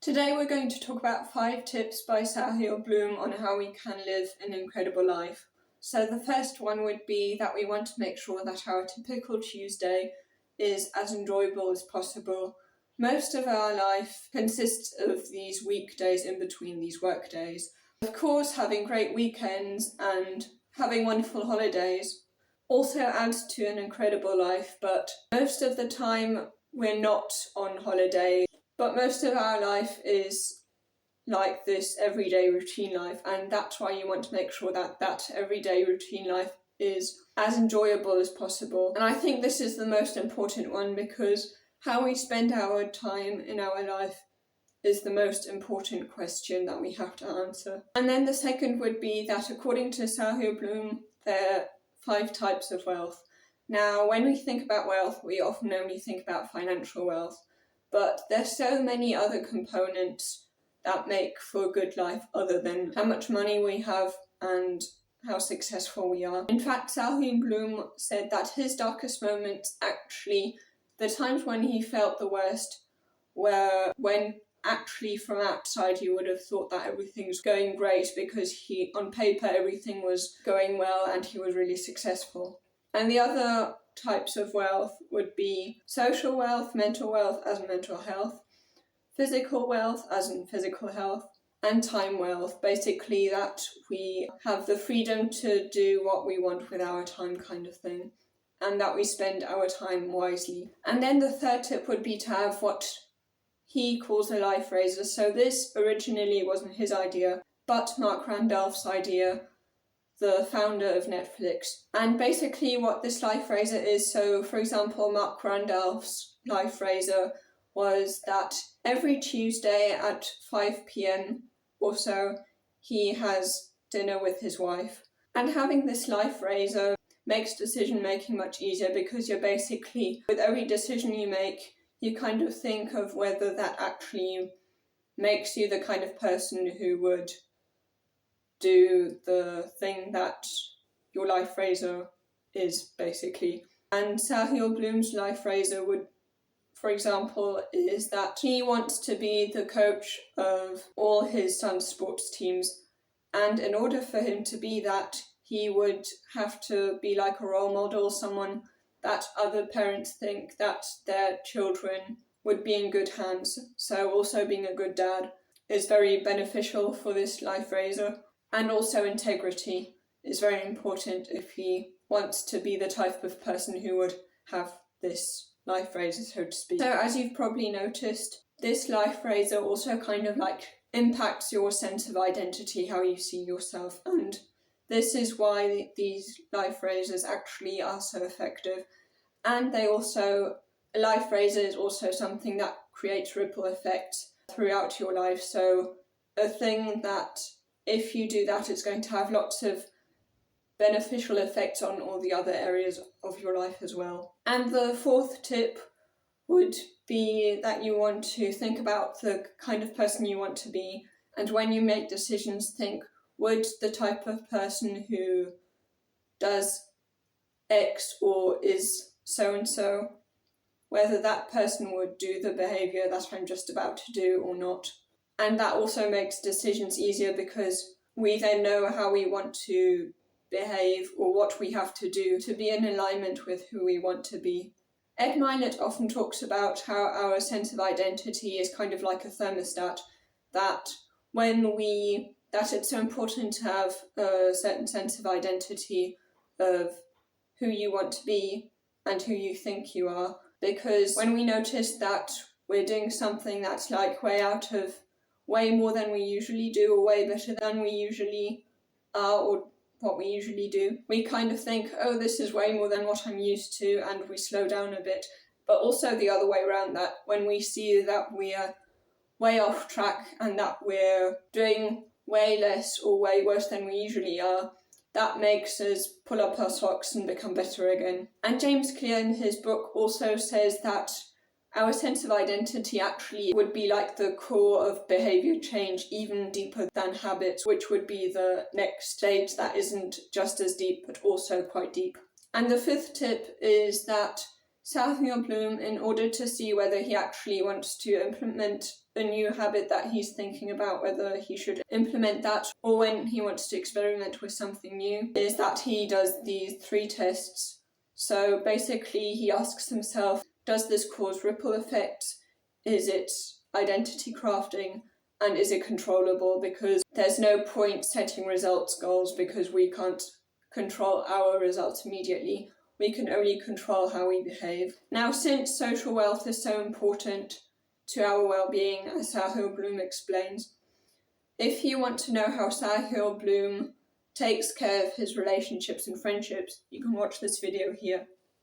Today we're going to talk about 5 tips by Sahil Bloom on how we can live an incredible life. So the first one would be that we want to make sure that our typical Tuesday is as enjoyable as possible. Most of our life consists of these weekdays in between these work days. Of course, having great weekends and having wonderful holidays also adds to an incredible life, but most of the time we're not on holiday. But most of our life is like this everyday routine life, and that's why you want to make sure that that everyday routine life is as enjoyable as possible. And I think this is the most important one because how we spend our time in our life is the most important question that we have to answer. And then the second would be that according to Sahil Bloom, there are 5 types of wealth. Now, when we think about wealth, we often only think about financial wealth. But there's so many other components that make for a good life other than how much money we have and how successful we are. In fact, Sahil Bloom said that his darkest moments, actually, the times when he felt the worst, were when actually from outside he would have thought that everything was going great because on paper everything was going well and he was really successful. And the other types of wealth would be social wealth, mental wealth as in mental health, physical wealth as in physical health, and time wealth, basically that we have the freedom to do what we want with our time kind of thing, and that we spend our time wisely. And then the third tip would be to have what he calls a life raiser. So this originally wasn't his idea, but Mark Randolph's idea, the founder of Netflix. And basically what this life raiser is, so for example, Mark Randolph's life raiser was that every Tuesday at 5 p.m. or so, he has dinner with his wife. And having this life raiser makes decision making much easier because you're basically, with every decision you make, you kind of think of whether that actually makes you the kind of person who would do the thing that your life raiser is, basically. And Sahil Bloom's life raiser would, for example, is that he wants to be the coach of all his son's sports teams, and in order for him to be that, he would have to be like a role model, someone that other parents think that their children would be in good hands. So also being a good dad is very beneficial for this life raiser. And also integrity is very important if he wants to be the type of person who would have this life raiser, so to speak. So as you've probably noticed, this life raiser also kind of like impacts your sense of identity, how you see yourself. And this is why these life raisers actually are so effective. And life raiser is also something that creates ripple effects throughout your life. So a thing that if you do that, it's going to have lots of beneficial effects on all the other areas of your life as well. And the fourth tip would be that you want to think about the kind of person you want to be. And when you make decisions, think, would the type of person who does X or is so-and-so, whether that person would do the behaviour that I'm just about to do or not. And that also makes decisions easier because we then know how we want to behave or what we have to do to be in alignment with who we want to be. Ed Mylett often talks about how our sense of identity is kind of like a thermostat, that it's so important to have a certain sense of identity of who you want to be and who you think you are. Because when we notice that we're doing something that's like way more than we usually do, or way better than we usually are, or what we usually do, we kind of think, oh, this is way more than what I'm used to, and we slow down a bit. But also the other way around, that when we see that we are way off track and that we're doing way less or way worse than we usually are, that makes us pull up our socks and become better again. And James Clear in his book also says that our sense of identity actually would be like the core of behaviour change, even deeper than habits, which would be the next stage that isn't just as deep but also quite deep. And the fifth tip is that Sahil Bloom, in order to see whether he actually wants to implement a new habit that he's thinking about whether he should implement that or when he wants to experiment with something new, is that he does these 3 tests. So basically he asks himself, does this cause ripple effects? Is it identity crafting? And is it controllable? Because there's no point setting results goals because we can't control our results immediately. We can only control how we behave. Now, since social wealth is so important to our well-being, as Sahil Bloom explains, if you want to know how Sahil Bloom takes care of his relationships and friendships, you can watch this video here.